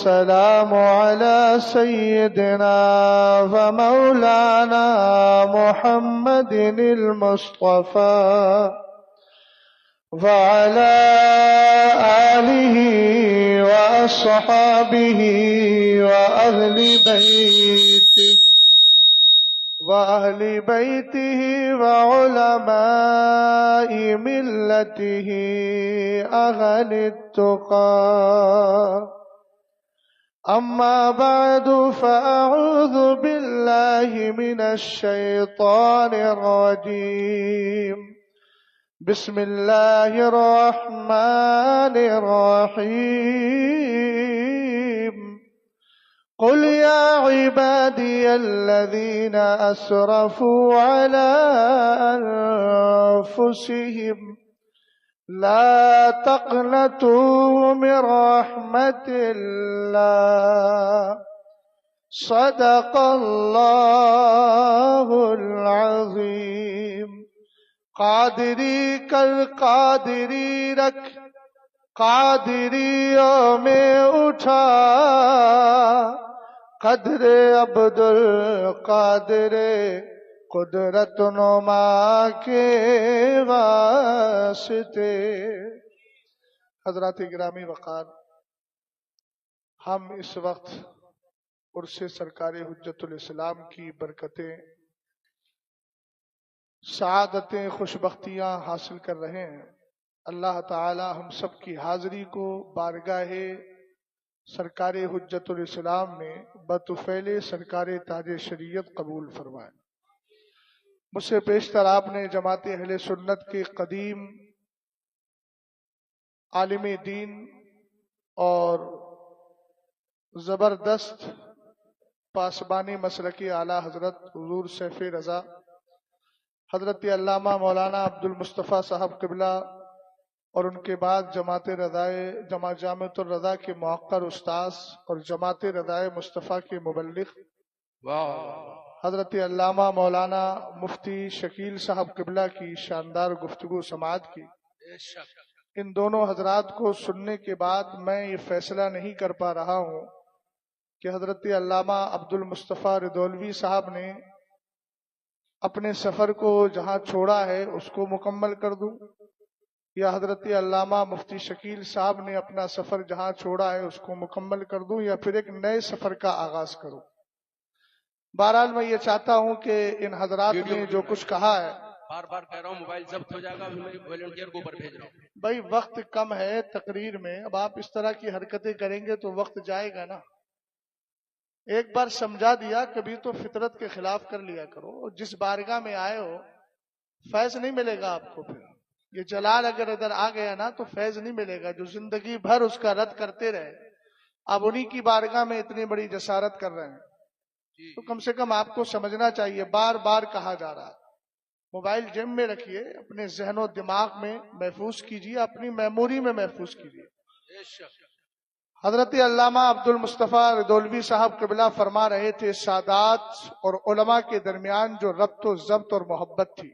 والسلام على سيدنا ومولانا محمد المصطفى وعلى آله وأصحابه وأهل بيته وعلماء ملته أهل التقى. أما بعد فأعوذ بالله من الشيطان الرجيم. بسم الله الرحمن الرحيم. قل يا عبادي الذين أسرفوا على أنفسهم لا تقنطوا من رحمة الله صدق الله العظيم. قادری کر قادری رکھ قادریوں میں اٹھا قدر عبد القادر قدرت نما کے واسطے. حضرات گرامی وقار، ہم اس وقت عرس سرکار حجت الاسلام کی برکتیں، سعادتیں، خوشبختیاں حاصل کر رہے ہیں. اللہ تعالی ہم سب کی حاضری کو بارگاہ سرکار حجت الاسلام میں بطفیل سرکار تاج شریعت قبول فرمائے. مجھ سے پیشتر آپ نے جماعت اہل سنت کے قدیم عالم دین اور زبردست پاسبانی مسلکی اعلیٰ حضرت حضور سیف رضا حضرت علامہ مولانا عبد المصطفیٰ صاحب قبلہ اور ان کے بعد جماعت جامعۃ الرضا کے موقر استاذ اور جماعت رضائے مصطفیٰ کے مبلغ حضرت علامہ مولانا مفتی شکیل صاحب قبلہ کی شاندار گفتگو سماعت کی. ان دونوں حضرات کو سننے کے بعد میں یہ فیصلہ نہیں کر پا رہا ہوں کہ حضرت علامہ عبد المصطفیٰ ردولوی صاحب نے اپنے سفر کو جہاں چھوڑا ہے اس کو مکمل کر دوں، یا حضرت علامہ مفتی شکیل صاحب نے اپنا سفر جہاں چھوڑا ہے اس کو مکمل کر دوں، یا پھر ایک نئے سفر کا آغاز کروں. بہرحال میں یہ چاہتا ہوں کہ ان حضرات نے جو کچھ کہا ہے، بار بار کہہ رہا ہوں موبائل ضبط ہو جائے گا، والنٹیئر کو اوپر بھیج رہا ہوں. بھائی وقت کم ہے تقریر میں، اب آپ اس طرح کی حرکتیں کریں گے تو وقت جائے گا نا. ایک بار سمجھا دیا، کبھی تو فطرت کے خلاف کر لیا کرو. جس بارگاہ میں آئے ہو فیض نہیں ملے گا آپ کو. پھر یہ جلال اگر ادھر آ گیا نا تو فیض نہیں ملے گا. جو زندگی بھر اس کا رد کرتے رہے، اب انہی کی بارگاہ میں اتنی بڑی جسارت کر رہے ہیں، تو کم سے کم آپ کو سمجھنا چاہیے. بار بار کہا جا رہا ہے موبائل جیب میں رکھیے، اپنے ذہن و دماغ میں محفوظ کیجیے، اپنی میموری میں محفوظ کیجیے. حضرت علامہ عبد المصطفیٰ ردولوی صاحب قبلہ فرما رہے تھے سادات اور علماء کے درمیان جو ربط و ضبط اور محبت تھی،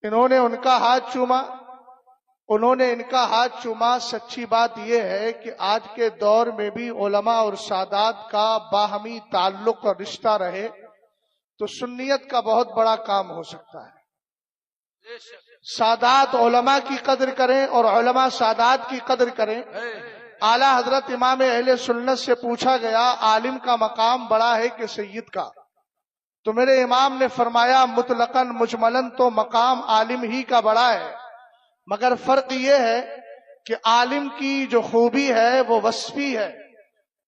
انہوں نے ان کا ہاتھ چوما. سچی بات یہ ہے کہ آج کے دور میں بھی علماء اور سادات کا باہمی تعلق اور رشتہ رہے تو سنیت کا بہت بڑا کام ہو سکتا ہے. سادات علماء کی قدر کریں اور علماء سادات کی قدر کریں. اعلیٰ حضرت امام اہل سنت سے پوچھا گیا عالم کا مقام بڑا ہے کہ سید کا؟ تو میرے امام نے فرمایا مطلقاً مجملاً تو مقام عالم ہی کا بڑا ہے، مگر فرق یہ ہے کہ عالم کی جو خوبی ہے وہ وصفی ہے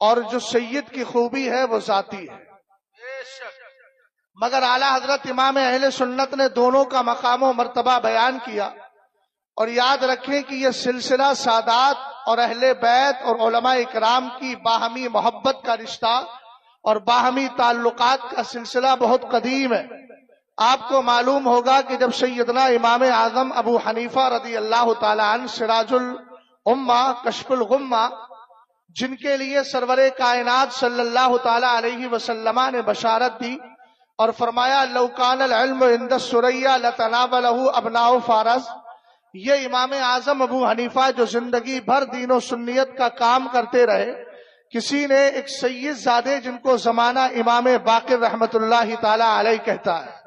اور جو سید کی خوبی ہے وہ ذاتی ہے. مگر اعلیٰ حضرت امام اہل سنت نے دونوں کا مقام و مرتبہ بیان کیا. اور یاد رکھیں کہ یہ سلسلہ سادات اور اہل بیت اور علماء اکرام کی باہمی محبت کا رشتہ اور باہمی تعلقات کا سلسلہ بہت قدیم ہے. آپ کو معلوم ہوگا کہ جب سیدنا امام اعظم ابو حنیفہ رضی اللہ تعالی عنہ سراج الامہ کشف الغمہ، جن کے لیے سرور کائنات صلی اللہ تعالی علیہ وسلم نے بشارت دی اور فرمایا لو کان العلم عند الثریا لتناولہ ابناء فارس، یہ امام اعظم ابو حنیفہ جو زندگی بھر دین و سنیت کا کام کرتے رہے، کسی نے ایک سید زادے جن کو زمانہ امام باقر رحمت اللہ تعالی علیہ کہتا ہے،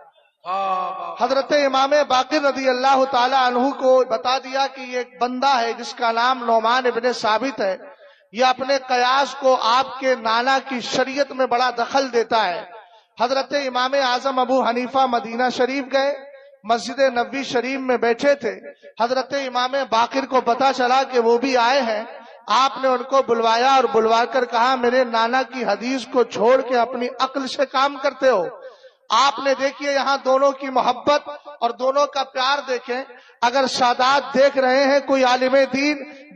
حضرت امام باقر رضی اللہ تعالی عنہ کو بتا دیا کہ یہ ایک بندہ ہے جس کا نام نعمان ابن ثابت ہے، یہ اپنے قیاس کو آپ کے نانا کی شریعت میں بڑا دخل دیتا ہے۔ حضرت امام اعظم ابو حنیفہ مدینہ شریف گئے، مسجد نبوی شریف میں بیٹھے تھے، حضرت امام باقر کو پتا چلا کہ وہ بھی آئے ہیں۔ آپ نے ان کو بلوایا اور بلوا کر کہا میرے نانا کی حدیث کو چھوڑ کے اپنی عقل سے کام کرتے ہو۔ آپ نے دیکھیے یہاں دونوں کی محبت اور دونوں کا پیار دیکھیں۔ اگر سادات دیکھ رہے ہیں کوئی عالم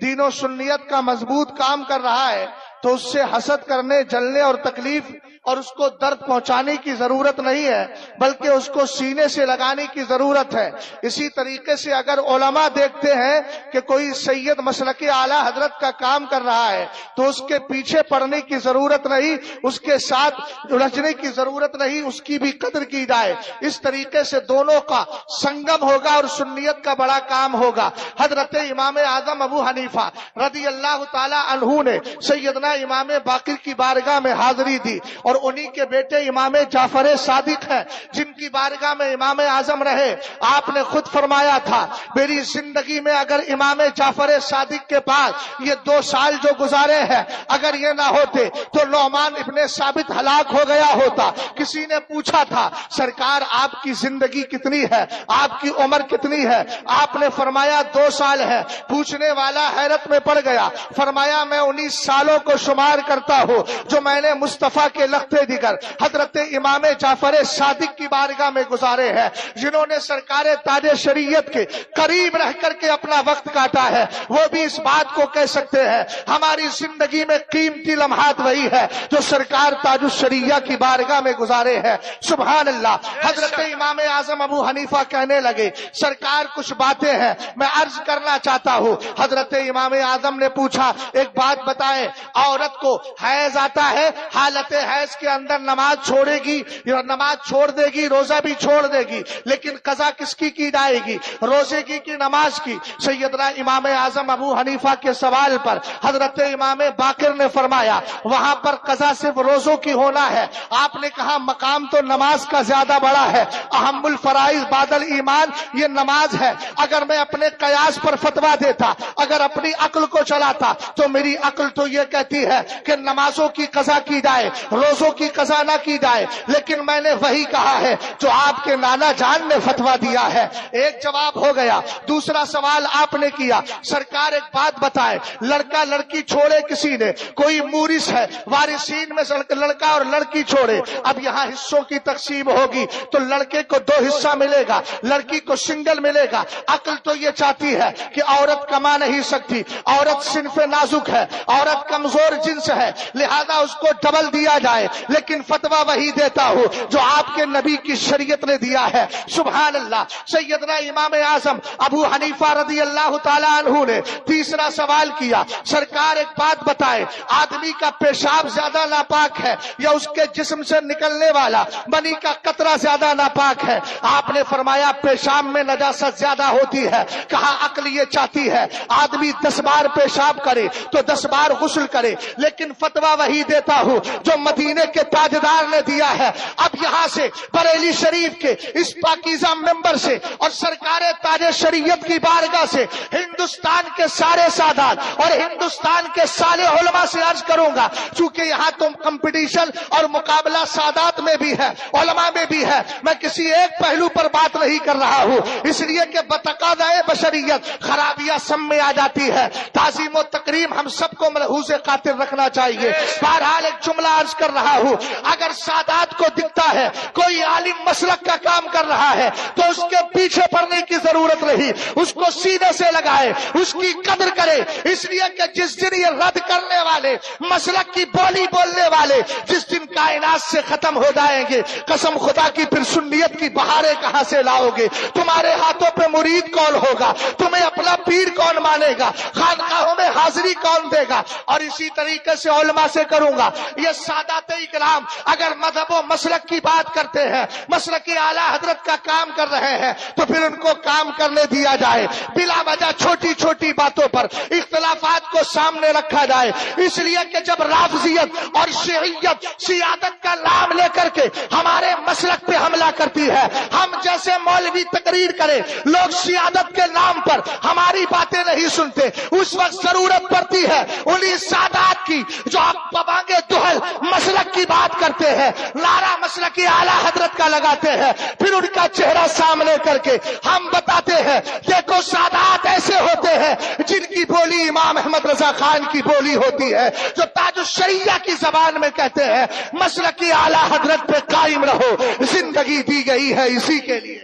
دین و سنیت کا مضبوط کام کر رہا ہے تو اس سے حسد کرنے، جلنے اور تکلیف اور اس کو درد پہنچانے کی ضرورت نہیں ہے، بلکہ اس کو سینے سے لگانے کی ضرورت ہے۔ اسی طریقے سے اگر علماء دیکھتے ہیں کہ کوئی سید مسلک اعلیٰ حضرت کا کام کر رہا ہے تو اس کے پیچھے پڑنے کی ضرورت نہیں، اس کے ساتھ الجھنے کی ضرورت نہیں، اس کی بھی قدر کی جائے۔ اس طریقے سے دونوں کا سنگم ہوگا اور سنیت کا بڑا کام ہوگا۔ حضرت امام اعظم ابو حنیفہ رضی اللہ تعالی عنہ نے سیدنا امام باقر کی بارگاہ میں حاضری دی، اور انہی کے بیٹے امام جعفر صادق ہیں جن کی بارگاہ میں امام اعظم رہے۔ آپ نے خود فرمایا تھا میری زندگی میں اگر امام جعفر صادق کے پاس یہ 2 سال جو گزارے ہیں اگر یہ نہ ہوتے تو نعمان ابن ثابت ہلاک ہو گیا ہوتا۔ کسی نے پوچھا تھا سرکار آپ کی زندگی کتنی ہے، آپ کی عمر کتنی ہے؟ آپ نے فرمایا 2 سال ہے۔ پوچھنے والا حیرت میں پڑ گیا، فرمایا میں 19 سالوں کو شمار کرتا ہوں جو میں نے مصطفیٰ کے لخت دیگر حضرت امام جعفر صادق کی بارگاہ میں گزارے ہیں، جنہوں نے سرکار تاج شریعت کے قریب رہ کر کے اپنا وقت کاٹا ہے۔ وہ بھی اس بات کو کہہ سکتے ہیں ہماری زندگی میں قیمتی لمحات وہی ہے جو سرکار تاج الشریعہ کی بارگاہ میں گزارے ہیں۔ سبحان اللہ۔ حضرت امام اعظم ابو حنیفہ کہنے لگے سرکار کچھ باتیں ہیں میں عرض کرنا چاہتا ہوں۔ حضرت امام اعظم نے پوچھا ایک بات بتائیں، عورت کو حیض آتا ہے، حالت حیض کے اندر نماز چھوڑے گی، نماز چھوڑ دے گی، روزہ بھی چھوڑ دے گی، لیکن قضا کس کی جائے گی، روزے کی کہ نماز کی؟ سیدنا امام اعظم ابو حنیفہ کے سوال پر حضرت امام باقر نے فرمایا وہاں پر قضا صرف روزوں کی ہونا ہے۔ آپ نے کہا مقام تو نماز کا زیادہ بڑا ہے، اہم الفرائض بعد الایمان یہ نماز ہے۔ اگر میں اپنے قیاس پر فتویٰ دیتا، اگر اپنی عقل کو چلاتا تو میری عقل تو یہ کہتی ہے کہ نمازوں کی قضا کی جائے، روزوں کی قضا نہ کی جائے، لیکن میں نے وہی کہا ہے جو آپ کے نانا جان نے فتویٰ دیا ہے۔ ایک جواب ہو گیا۔ دوسرا سوال آپ نے کیا سرکار ایک بات بتائے، لڑکا لڑکی چھوڑے کسی نے، کوئی مورث ہے وارثین میں لڑکا اور لڑکی چھوڑے، اب یہاں حصوں کی تقسیم ہوگی تو لڑکے کو 2 حصہ ملے گا، لڑکی کو سنگل ملے گا۔ عقل تو یہ چاہتی ہے کہ عورت کما نہیں سکتی، عورت صنف نازک ہے، عورت کمزور جنس ہے، لہذا اس کو ڈبل دیا جائے، لیکن فتویٰ وہی دیتا ہوں جو آپ کے نبی کی شریعت نے دیا ہے۔ سبحان اللہ۔ سیدنا امام اعظم ابو حنیفہ رضی اللہ تعالی عنہ نے تیسرا سوال کیا سرکار ایک بات بتائے، آدمی کا پیشاب زیادہ ناپاک ہے یا اس کے جسم سے نکلنے والا منی کا قطرہ زیادہ ناپاک ہے؟ آپ نے فرمایا پیشاب میں نجاست زیادہ ہوتی ہے۔ کہا عقل یہ چاہتی ہے آدمی 10 بار پیشاب کرے تو 10 بار غسل کرے، لیکن فتویٰ وہی دیتا ہوں جو مدینے کے تاجدار نے دیا ہے۔ اب یہاں سے بریلی شریف کے اس پاکیزہ ممبر سے اور سرکار تاج شریعت کی بارگاہ سے ہندوستان کے سارے سادات اور ہندوستان کے سارے علماء سے عرض کروں گا، چونکہ یہاں تم کمپٹیشن اور مقابلہ سادات میں بھی ہے، علماء میں بھی ہے، میں کسی ایک پہلو پر بات نہیں کر رہا ہوں، اس لیے کہ بتقاضۂ بشریت خرابیاں سب میں آ جاتی ہے۔ تعظیم و تکریم ہم سب کو ملحوظ خاطر رکھنا چاہیے۔ بہرحال ایک جملہ عرض کر رہا ہوں، اگر سادات کو دکھتا ہے کوئی عالم مسلک کا کام کر رہا ہے تو اس کے پیچھے پڑنے کی ضرورت نہیں، اس کو سیدھے سے لگائے، اس کی قدر کرے، اس لیے کہ جس دن یہ رد کرنے والے مسلک کی بولی بولنے والے جس دن کائنات سے ختم ہو جائیں گے. قسم خدا کی پھر سنیت کی بہاریں کہاں سے لاؤ گے؟ تمہارے ہاتھوں پہ مرید کون ہوگا؟ تمہیں اپنا پیر کون مانے گا؟ خانقاہوں میں حاضری کون دے گا؟ اور اسی طریقے سے علماء سے کروں گا. یہ سادات اکرام اگر مذہب و مسلک کی بات کرتے ہیں، مسلک اعلیٰ حضرت کا کام کر رہے ہیں، تو پھر ان کو کام کرنے دیا جائے. بلا وجہ چھوٹی چھوٹی باتوں پر اختلافات کو سامنے رکھا جائے. اس لیے کہ جب رافضیت اور شیعیت سیادت کا نام لے کر کے ہمارے مسلک پہ حملہ کرتی ہے، ہم جیسے مولوی تقریر کرے لوگ سیادت کے نام پر ہماری باتیں نہیں سنتے، اس وقت ضرورت پڑتی ہے انہی سادات کی جو آپ ببانگے دہل مسلک کی بات کرتے ہیں، نعرہ مسلک اعلیٰ حضرت کا لگاتے ہیں، پھر ان کا چہرہ سامنے کر کے ہم بتاتے ہیں دیکھو سادات ایسے ہوتے ہیں جن کی بولی امام احمد رضا خان کی بولی ہوتی ہے، جو تاج الشریعہ کی زبان میں کہتے ہیں مسلک اعلیٰ حضرت پہ قائم رہو، زندگی دی گئی ہے اسی کے لیے.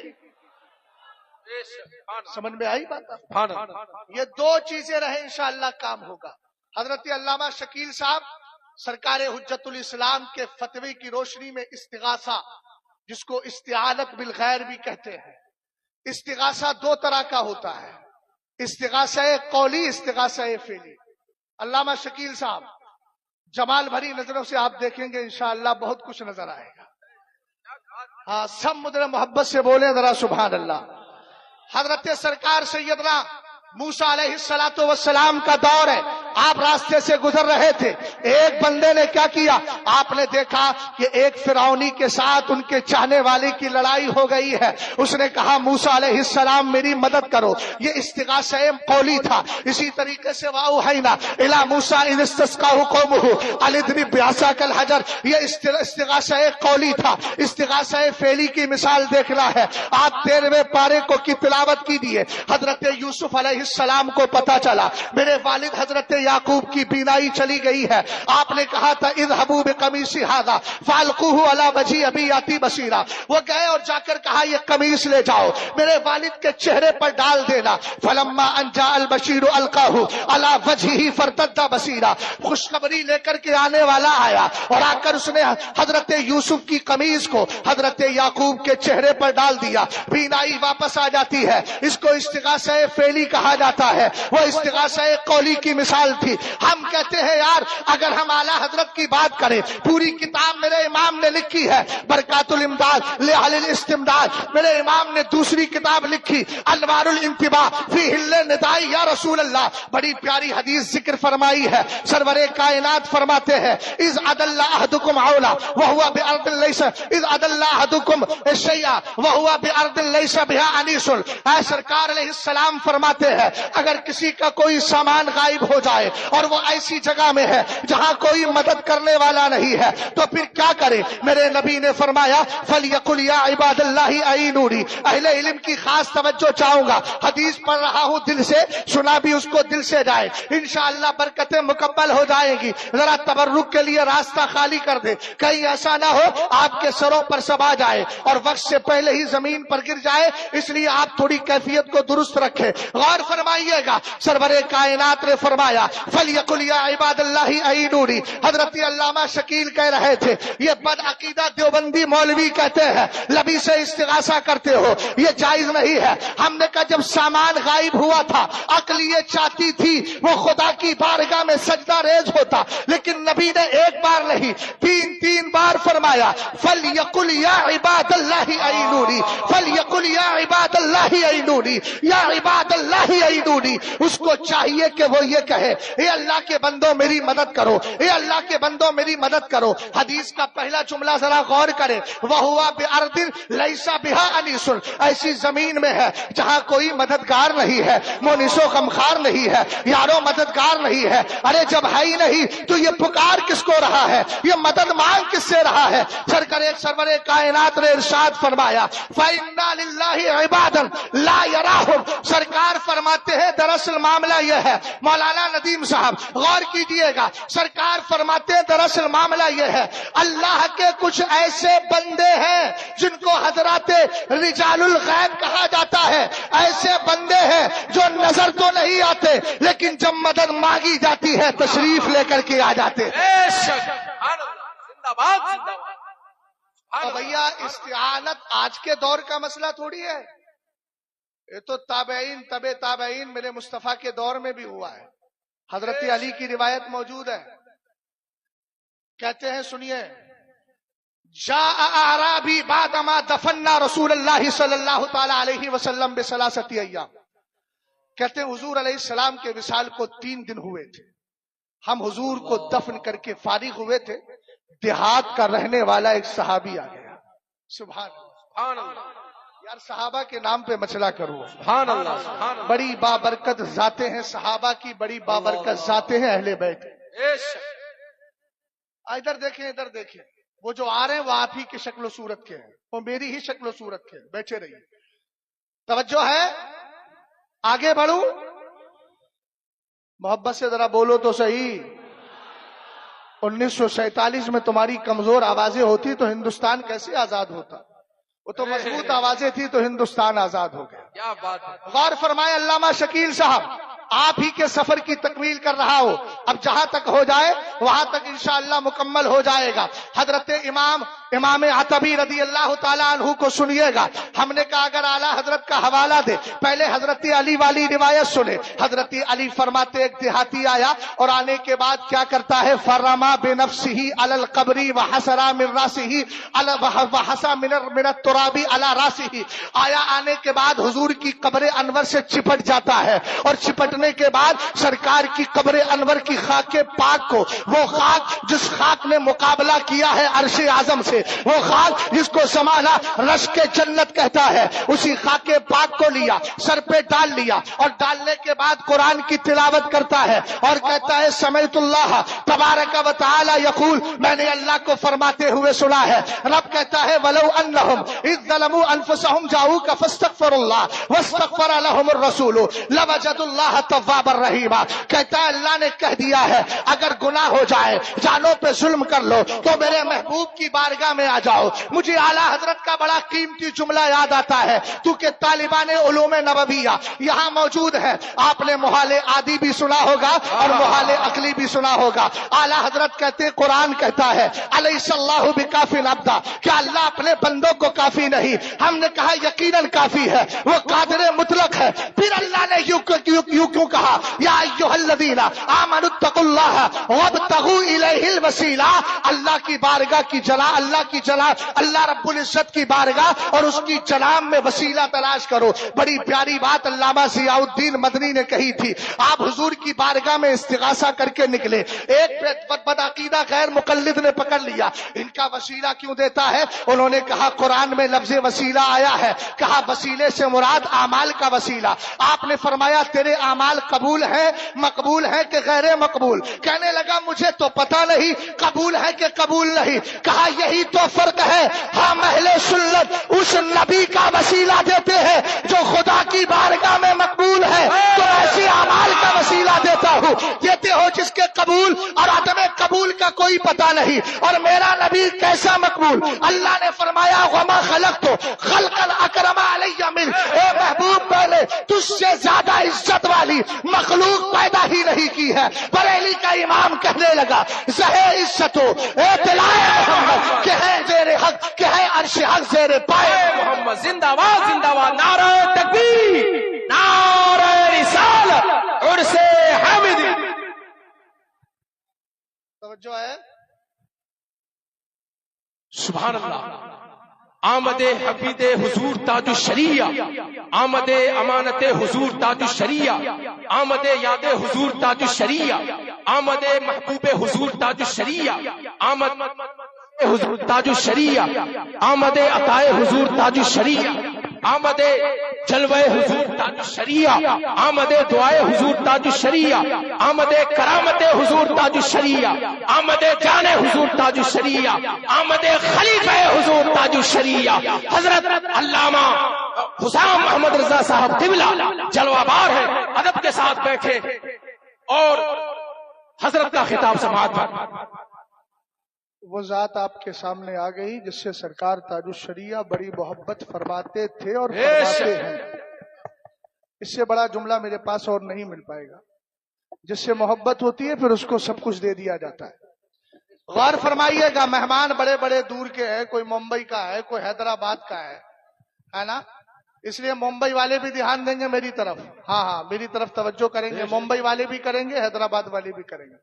سمجھ میں آئی بات؟ یہ دو چیزیں رہیں انشاءاللہ کام ہوگا. حضرت علامہ شکیل صاحب سرکار حجت الاسلام کے فتوی کی روشنی میں استغاثہ، جس کو استعانت بالغیر بھی کہتے ہیں، استغاثہ دو طرح کا ہوتا ہے، استغاثہ قولی، استغاثہ فعلی. علامہ شکیل صاحب جمال بھری نظروں سے آپ دیکھیں گے انشاءاللہ بہت کچھ نظر آئے گا. ہاں سب مدر محبت سے بولیں ذرا سبحان اللہ. حضرت سرکار سیدنا موسیٰ علیہ السلام کا دور ہے، آپ راستے سے گزر رہے تھے، ایک بندے نے کیا کیا، آپ نے دیکھا کہ ایک فرعونی کے ساتھ ان کے چاہنے والے کی لڑائی ہو گئی ہے. اس نے کہا موسیٰ علیہ السلام میری مدد کرو. یہ استغاثہ قولی تھا. اسی طریقے سے وَأَوْحَيْنَا إِلَىٰ مُوسَىٰ إِذِ اسْتَسْقَاهُ قَوْمُهُ أَنِ اضْرِب بِّعَصَاكَ الْحَجَرَ. یہ استغاثہ قولی تھا. استغاثہ فعلی کی مثال دیکھنا ہے. آپ 13ویں پارے کو کی تلاوت کیجیے. حضرت یوسف علیہ السلام کو پتا چلا میرے والد حضرت یعقوب کی بینائی چلی گئی ہے. آپ نے کہا تھا اذهبوا بقمیصی ھذا فالقوه علی وجهی ابی یاتی بصیرا. وہ گئے اور جا کر کہا یہ قمیص لے جاؤ میرے والد کے چہرے پر ڈال دینا. فلما ان جاء البشیر القاه علی وجهه فارتد بصیرا. خوشخبری لے کر کے آنے والا آیا اور آ کر اس نے حضرت یوسف کی قمیص کو حضرت یعقوب کے چہرے پر ڈال دیا. بینائی واپس آ جاتی ہے. اس کو استغاثہ فعلی کہا جاتا ہے. وہ استغاثہ قولی کی مثال تھی. ہم کہتے ہیں یار اگر ہم اعلیٰ حضرت کی بات کریں، پوری کتاب میرے امام نے لکھی ہے برکات الامداد لأہل الاستمداد. میرے امام نے دوسری کتاب لکھی انوار الانتباہ فی حل ندائی یا رسول اللہ. بڑی پیاری حدیث ذکر فرمائی ہے. سرور کائنات فرماتے ہیں اذ عدل احدکم عولا وہو بارض لیس اذ عدل احدکم الشیء وہو بارض لیس بها انیس. اے سرکار علیہ السلام فرماتے ہیں اگر کسی کا کوئی سامان غائب ہو جائے اور وہ ایسی جگہ میں ہے جہاں کوئی مدد کرنے والا نہیں ہے تو پھر کیا کرے؟ میرے نبی نے فرمایا فَلْيَقُلْ يَا عِبَادَ اللَّهِ أَعِينُونِي. اہل علم کی خاص توجہ چاہوں گا. حدیث پڑھ رہا ہوں دل سے، سنا بھی اس کو دل سے جائے، انشاءاللہ برکتیں مکمل ہو جائیں گی. ذرا تبرک کے لیے راستہ خالی کر دے، کہیں ایسا نہ ہو آپ کے سروں پر سب آ جائے اور وقت سے پہلے ہی زمین پر گر جائے. اس لیے آپ تھوڑی کیفیت کو درست رکھے. غور فرمائیے گا. سرور کائنات نے فرمایا فَلْيَقُلْ يَا عِبَادَ اللَّهِ أَعِينُونِي. حضرت علامہ شکیل کہہ رہے تھے یہ بد عقیدہ دیوبندی مولوی کہتے ہیں نبی سے استغاثہ کرتے ہو، یہ جائز نہیں ہے. ہم نے کہا جب سامان غائب ہوا تھا عقل یہ چاہتی تھی وہ خدا کی بارگاہ میں سجدہ ریز ہوتا، لیکن نبی نے ایک بار نہیں تین بار فرمایا فَلْيَقُلْ يَا عِبَادَ اللَّهِ أَعِينُونِي فَلْيَقُلْ يَا عِبَادَ اللَّهِ أَعِينُونِي یا عباد اللہ اعینونی. اس کو چاہیے کہ وہ یہ کہے اے اللہ کے بندوں میری مدد کرو، اے اللہ کے بندوں میری مدد کرو. حدیث کا پہلا جملہ ذرا غور کریں وَهُوَ بِأَرْضٍ لَيْسَ بِهَا أَنِيسٌ. ایسی زمین میں ہے جہاں کوئی مددگار نہیں ہے، مونس و غمخوار نہیں ہے، یارو مددگار نہیں ہے. ارے جب ہے ہی نہیں تو یہ پکار کس کو رہا ہے، یہ مدد مانگ کس سے رہا ہے؟ سرور کائنات نے ارشاد فرمایا فَإِنَّا لِلَّهِ عِبَادًا لَا يَرَاهُمْ. سرکار فرماتے ہیں دراصل معاملہ یہ ہے، مولانا ندیم صاحب غور کیجئے گا. سرکار فرماتے ہیں دراصل معاملہ یہ ہے اللہ کے کچھ ایسے بندے ہیں جن کو حضرات رجال الغیب کہا جاتا ہے. ایسے بندے ہیں جو نظر تو نہیں آتے لیکن جب مدد مانگی جاتی ہے تشریف لے کر کے آ جاتے. اور بھیا استعانت آج کے دور کا مسئلہ تھوڑی ہے، یہ تو تابعین طبع تابعین میرے مصطفیٰ کے دور میں بھی ہوا ہے۔ حضرت علی کی روایت موجود ہے، کہتے ہیں سنیے، جاء اعرابی بعدما دفنا رسول اللہ صلی اللہ تعالی علیہ وسلم بثلاثۃ ایام، کہتے ہیں حضور علیہ السلام کے وصال کو 3 دن ہوئے تھے، ہم حضور کو دفن کر کے فارغ ہوئے تھے، دیہات کا رہنے والا ایک صحابی آ گیا۔ سبحان اللہ، یار صحابہ کے نام پہ مسئلہ کرو۔ سبحان اللہ، سبحان اللہ، بڑی بابرکت ذاتیں ہیں صحابہ کی، بڑی بابرکت ذاتیں ہیں اہل بیت۔ ادھر دیکھیں ادھر دیکھیں، وہ جو آ رہے ہیں وہ آپ ہی کی شکل و صورت کے ہیں، وہ میری ہی شکل و صورت کے ہیں، بیٹھے رہیے، توجہ ہے، آگے بڑھوں، محبت سے ذرا بولو تو صحیح۔ 1947 میں تمہاری کمزور آوازیں ہوتی تو ہندوستان کیسے آزاد ہوتا؟ وہ تو مضبوط آوازیں تھی تو ہندوستان آزاد ہو گیا۔ کیا بات ہے، غور فرمائے علامہ شکیل صاحب، آپ ہی کے سفر کی تکمیل کر رہا ہو، اب جہاں تک ہو جائے وہاں تک انشاءاللہ مکمل ہو جائے گا۔ حضرت امام عتبی رضی اللہ تعالیٰ عنہ کو سنیے گا، ہم نے کہا اگر اعلیٰ حضرت کا حوالہ دے، پہلے حضرت علی والی روایت سنے۔ حضرت علی فرماتے ایک دیہاتی آیا اور آنے کے بعد کیا کرتا ہے، فرما بنفسہ علی القبر وحسرا من راسہ وحسا من التراب علی راسہ، آیا آنے کے بعد حضور کی قبر انور سے چپٹ جاتا ہے، اور چپٹنے کے بعد سرکار کی قبر انور کی خاک پاک کو، وہ خاک جس خاک نے مقابلہ کیا ہے عرش اعظم سے، وہ خاک جس کو زمانہ رشک جنت کہتا ہے، اسی خاک پاک کو لیا، سر پہ ڈال لیا، اور ڈالنے کے بعد قرآن کی تلاوت کرتا ہے اور کہتا ہے سمعت اللہ تبارک و تعالی یقول، میں نے اللہ کو فرماتے ہوئے سنا ہے۔ رب کہتا ہے ولو انہم اذ ظلموا انفسہم جاؤوک فاستغفروا اللہ واستغفر لہم الرسول لوجدوا اللہ تواب الرحیم، کہتا ہے اللہ نے کہہ دیا ہے اگر گناہ ہو جائے، جانوں پہ ظلم کر لو تو میرے محبوب کی بارگاہ میں آ جاؤ۔ مجھے اعلیٰ حضرت کا بڑا قیمتی جملہ یاد آتا ہے، کیونکہ طالبان علوم نبویہ یہاں موجود ہے، آپ نے محال عادی بھی سنا ہوگا اور محال عقلی بھی سنا ہوگا۔ اعلیٰ حضرت کہتے قرآن کہتا ہے الیس اللہ بکاف عبدا، کیا اللہ اپنے بندوں کو کافی نہیں؟ ہم نے کہا یقیناً کافی ہے، وہ قادر مطلق ہے۔ پھر اللہ نے یوں کیوں کہا یا ایھا الذین آمنوا اتقوا اللہ وابتغوا الیہ الوسیلہ، اللہ کی بارگاہ کی جناب، اللہ کی جناب، اللہ رب العزت کی بارگاہ اور اس کی جناب میں وسیلہ تلاش کرو۔ بڑی پیاری بات علامہ ضیاء الدین مدنی نے کہی تھی، آپ حضور کی بارگاہ میں استغاثہ کر کے نکلے، ایک بدعقیدہ غیر مقلد نے پکڑ لیا، ان کا وسیلہ کیوں دیتا ہے؟ انہوں نے کہا قرآن میں لفظ وسیلہ آیا ہے، کہا وسیلے سے مراد اعمال کا وسیلہ۔ آپ نے فرمایا تیرے اعمال قبول ہیں، مقبول ہیں کہ غیر مقبول؟ کہنے لگا مجھے تو پتہ نہیں قبول ہے کہ قبول نہیں۔ کہا یہی تو فرق ہے، ہم اہل سنت اس نبی کا وسیلہ دیتے ہیں جو خدا کی بارگاہ میں مقبول ہے، تو ایسے اعمال کا وسیلہ دیتا ہوں، دیتے ہو جس کے قبول اور عدم قبول کا کوئی پتہ نہیں۔ اور میرا نبی کیسا مقبول؟ اللہ نے فرمایا وما خلقت خلقا اکرم علی من، اے محبوب پہلے تجھ سے زیادہ عزت والی مخلوق پیدا ہی نہیں کی ہے۔ بریلی کا امام کہنے لگا زہے عزت ہو اطلاع محمد، کہ ہے زیر حق، کہ ہے عرش حق زیر پائے محمد، زندہ باد زندہ باد، نعرہ تکبیر، نعرہ رسالت، عرس حامدی۔ توجہ ہے، سبحان اللہ۔ آمد حفیظ حضور تاج الشریعہ، آمد امانت حضور تاج الشریعہ، آمد یاد حضور تاج الشریعہ، آمد محبوب حضور تاج الشریعہ، آمد حضور تاج الشریعہ، آمد عطائے حضور تاج الشریعہ، آمد جلوہ حضور تاج الشریعہ، آمد دعائے حضور تاج الشریعہ، آمد کرامت حضور تاج الشریعہ، آمد جان حضور تاج الشریعہ، آمد خلیفہ حضور تاج الشریعہ۔ حضرت علامہ حسام محمد رضا صاحب قبلہ جلوہ بار ہے، ادب کے ساتھ بیٹھے اور حضرت کا خطاب سماعت فرمائیں۔ وہ ذات آپ کے سامنے آ گئی جس سے سرکار تاج الشریعہ بڑی محبت فرماتے تھے اور فرماتے ہیں۔ اس سے بڑا جملہ میرے پاس اور نہیں مل پائے گا۔ جس سے محبت ہوتی ہے پھر اس کو سب کچھ دے دیا جاتا ہے۔ غور فرمائیے گا، مہمان بڑے بڑے دور کے ہیں، کوئی ممبئی کا ہے، کوئی حیدرآباد کا ہے نا، اس لیے ممبئی والے بھی دھیان دیں گے میری طرف، ہاں میری طرف توجہ کریں گے، ممبئی والے بھی کریں گے، حیدرآباد والے بھی کریں گے،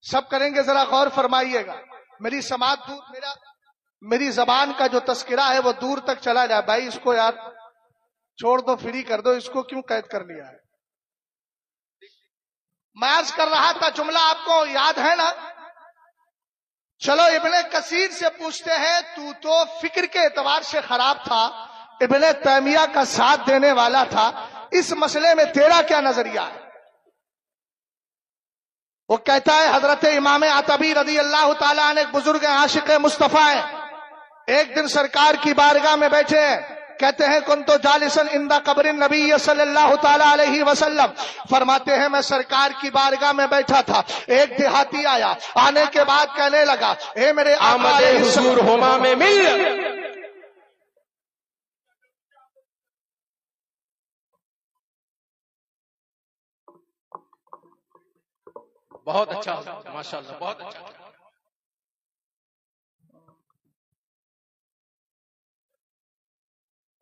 سب کریں گے، ذرا غور فرمائیے گا۔ میری سماعت دور، میری زبان کا جو تذکرہ ہے وہ دور تک چلا جائے، بھائی اس کو یار چھوڑ دو، فری کر دو، اس کو کیوں قید کر لیا ہے؟ میں عرض کر رہا تھا، جملہ آپ کو یاد ہے نا؟ چلو ابن کثیر سے پوچھتے ہیں، تو فکر کے اعتبار سے خراب تھا، ابن تیمیہ کا ساتھ دینے والا تھا، اس مسئلے میں تیرا کیا نظریہ ہے؟ وہ کہتا ہے حضرت امام عتبی رضی اللہ تعالیٰ عنہ ایک بزرگ عاشق مصطفیٰ ہیں، ایک دن سرکار کی بارگاہ میں بیٹھے ہیں، کہتے ہیں کنتو جالسن عند قبر النبی صلی اللہ تعالیٰ علیہ وسلم، فرماتے ہیں میں سرکار کی بارگاہ میں بیٹھا تھا، ایک دیہاتی آیا، آنے کے بعد کہنے لگا اے میرے آمد حضور ہما میں مل۔ بہت اچھا، ماشاءاللہ بہت اچھا۔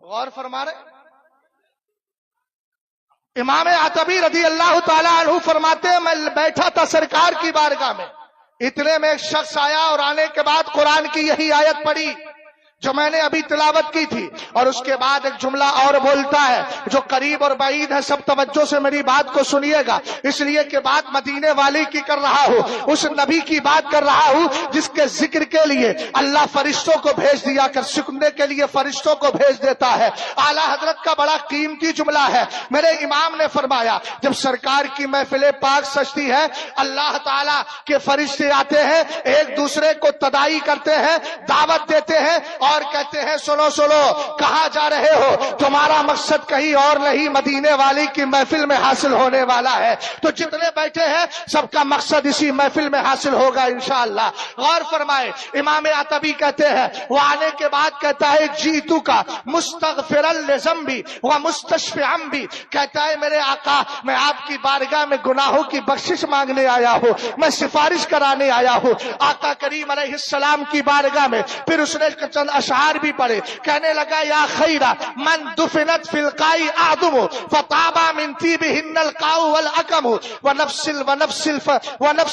غور فرما رہے، امام عتبی رضی اللہ تعالیٰ عنہ فرماتے ہیں میں بیٹھا تھا سرکار کی بارگاہ میں، اتنے میں ایک شخص آیا اور آنے کے بعد قرآن کی یہی آیت پڑھی جو میں نے ابھی تلاوت کی تھی، اور اس کے بعد ایک جملہ اور بولتا ہے جو قریب اور بعید ہے، سب توجہ سے میری بات کو سنیے گا، اس لیے کہ بات مدینے والی کی کر رہا ہوں، اس نبی کی بات کر رہا ہوں جس کے ذکر کے لیے اللہ فرشتوں کو بھیج دیا کر، سننے کے لیے فرشتوں کو بھیج دیتا ہے۔ اعلیٰ حضرت کا بڑا قیمتی جملہ ہے، میرے امام نے فرمایا جب سرکار کی محفل پاک سجتی ہے، اللہ تعالیٰ کے فرشتے آتے ہیں، ایک دوسرے کو تداعی کرتے ہیں، دعوت دیتے ہیں اور کہتے ہیں سنو سنو، کہاں جا رہے ہو؟ تمہارا مقصد کہیں اور نہیں، مدینے والی کی محفل میں حاصل ہونے والا ہے، تو جتنے بیٹھے ہیں سب کا مقصد اسی محفل میں حاصل ہوگا انشاءاللہ۔ غور فرمائے، امام عتبی کہتے ہیں وہ آنے کے بعد کہتا ہے جیتو کا مستغفرا لذنبی و مستشفعا بھی، کہتا ہے میرے آقا میں آپ کی بارگاہ میں گناہوں کی بخشش مانگنے آیا ہوں، میں سفارش کرانے آیا ہوں۔ آقا کریم علیہ السلام کی بارگاہ میں پھر اس نے چند اشعار بھی پڑھے، کہنے لگا یا خیرہ من دفنت فی القائی آدم فطابا من طیبہن القاء والاکم ونفس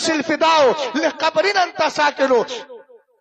الفداء لقبر انت ساکن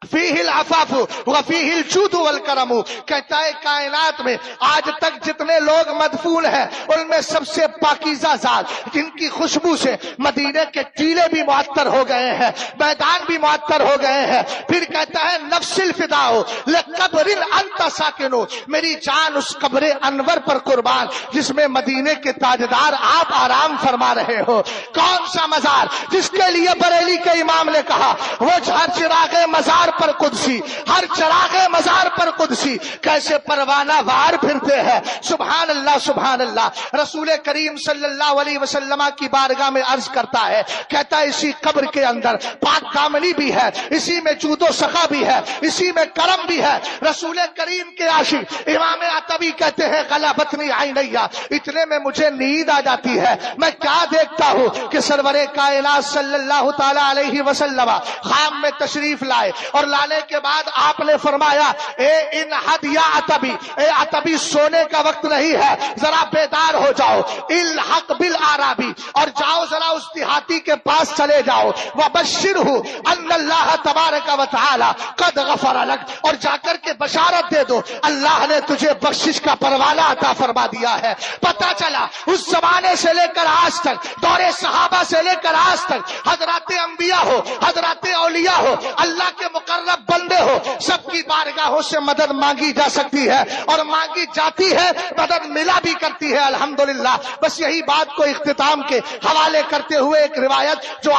فیہ العفاف وفیہ الجود والکرم، کہتا ہے کائنات میں آج تک جتنے لوگ مدفون ہیں ان میں سب سے پاکیزہ ذات جن کی خوشبو سے مدینے کے ٹیلے بھی معطر ہو گئے ہیں، میدان بھی معطر ہو گئے ہیں۔ پھر کہتا ہے نفس الفداء لقبر انت ساکن، میری جان اس قبر انور پر قربان جس میں مدینے کے تاجدار آپ آرام فرما رہے ہو۔ کون سا مزار جس کے لیے بریلی کے امام نے کہا وہ ہر چراغ مزار پر قدسی، ہر چراغ مزار پر قدسی، کیسے پروانہ وار پھرتے ہیں، سبحان اللہ سبحان اللہ۔ رسول کریم صلی اللہ علیہ وسلم کی بارگاہ میں عرض کرتا ہے، کہتا ہے اسی قبر کے اندر پاک دامنی بھی ہے، اسی میں جود و سخا بھی ہے، اسی میں کرم بھی ہے۔ رسول کریم کے عاشق امام عتبی کہتے ہیں غلبتنی عینیا، اتنے میں مجھے نیند آ جاتی ہے، میں کیا دیکھتا ہوں کہ سرور کائنات صلی اللہ تعالی علیہ وسلم خام میں تشریف لائے، اور لانے کے بعد آپ نے فرمایا اے انحد یا عتبی، اے عتبی سونے کا وقت نہیں ہے، ذرا بیدار ہو جاؤ، الحق بالعرابی، اور جاؤ ذرا اس دیہاتی کے پاس چلے جاؤ، وبشرہ ان اللہ تبارک و تعالی قد غفر لک، اور جا کر کے بشارت دے دو اللہ نے تجھے بخشش کا پروانہ عطا فرما دیا ہے۔ پتہ چلا اس زمانے سے لے کر آج تک، دور صحابہ سے لے کر آج تک، حضرات انبیاء ہو، حضرات اولیاء ہو، اللہ کے مقرب بندے ہو، سب کی بارگاہوں سے مدد مانگی جا سکتی ہے اور مانگی جاتی ہے، مدد ملا بھی کرتی ہے الحمدللہ۔ بس یہی بات کو اختتام کے حوالے کرتے ہوئے ایک روایت جو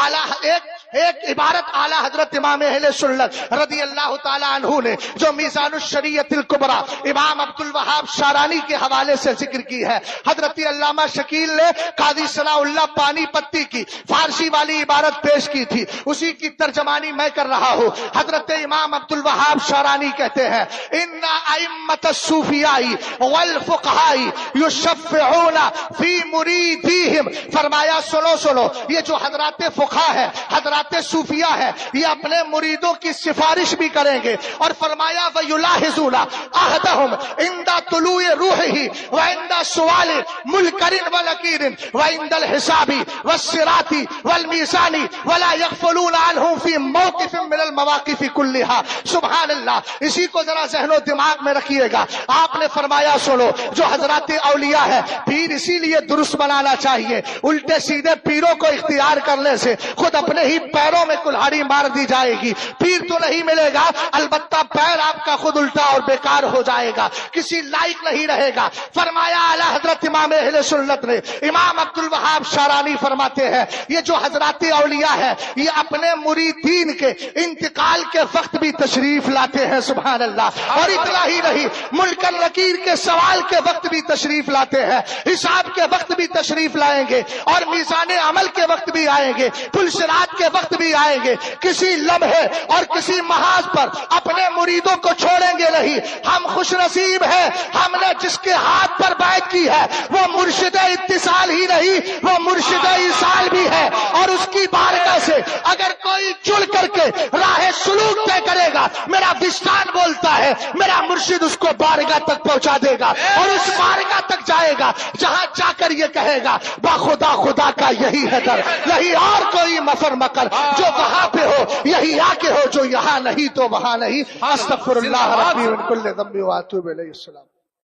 ایک عبارت اعلیٰ حضرت امام اہل سنت رضی اللہ تعالی عنہ نے جو میزان الشریعت الکبری امام عبد الوہاب شارانی کے حوالے سے ذکر کی ہے، حضرت علامہ شکیل نے قاضی ثناء اللہ پانی پتی کی فارسی والی عبارت پیش کی تھی، اسی کی ترجمانی میں کر رہا ہوں۔ حضرت امام عبد الوہاب شارانی کہتے ہیں ان ائمۃ الصوفیاء والفقہاء یشفعون فی مریدیہم، فرمایا سنو سنو، یہ جو حضرات فقہا ہے، حضرات حضرات صوفیہ ہے یہ اپنے مریدوں کی سفارش بھی کریں گے، اور فرمایا وَيُلَاحِظُونَ عَهْدَهُمْ عِنْدَ طُلُوعِ رُوحِهِ وَعِنْدَ سُؤَالِ مُنْكَرٍ وَنَكِيرٍ وَعِنْدَ الْحِسَابِ وَالصِّرَاطِ وَالْمِيزَانِ وَلَا يَغْفَلُونَ عَنْهُمْ فِي مَوْقِفٍ مِّنَ الْمَوَاقِفِ كُلِّهَا۔ سبحان اللہ، اسی کو ذرا ذہن و دماغ میں رکھیے گا۔ آپ نے فرمایا سنو، جو حضرات اولیاء ہے پیر اسی لیے درست بنانا چاہیے، الٹے سیدھے پیروں کو اختیار کرنے سے خود اپنے ہی پیروں میں کلہاڑی مار دی جائے گی، پیر تو نہیں ملے گا، البتہ پیر آپ کا خود الٹا اور بیکار ہو جائے گا، کسی لائق نہیں رہے گا۔ فرمایا اعلی حضرت امام اہل سنت نے، امام عبد الوہاب شارانی فرماتے ہیں یہ جو حضرات اولیاء ہے یہ اپنے مریدین کے انتقال کے وقت بھی تشریف لاتے ہیں، سبحان اللہ، اور اتنا ہی نہیں، منکر نکیر کے سوال کے وقت بھی تشریف لاتے ہیں، حساب کے وقت بھی تشریف لائیں گے، اور میزان عمل کے وقت بھی آئیں گے، پل صراط کے وقت بھی آئیں گے۔ کسی لمحے اور کسی محاذ پر اپنے مریدوں کو چھوڑیں گے نہیں۔ ہم خوش نصیب ہیں، ہم نے جس کے ہاتھ پر بیعت کی ہے وہ مرشد اتصال ہی نہیں، وہ مرشد ایصال بھی ہے، اور اس کی بارگاہ سے اگر کوئی چل کر کے راہ سلوک طے کرے گا، میرا وجدان بولتا ہے میرا مرشد اس کو بارگاہ تک پہنچا دے گا، اور اس بارگاہ تک جائے گا جہاں جا کر یہ کہے گا با خدا خدا کا یہی ہے در، نہیں اور کوئی مفر مکر، جو وہاں پہ ہو یہی آ کے ہو، جو یہاں نہیں تو وہاں نہیں۔ استغفر اللہ ربی من کل ذنب واتوب الیہ۔ السلام۔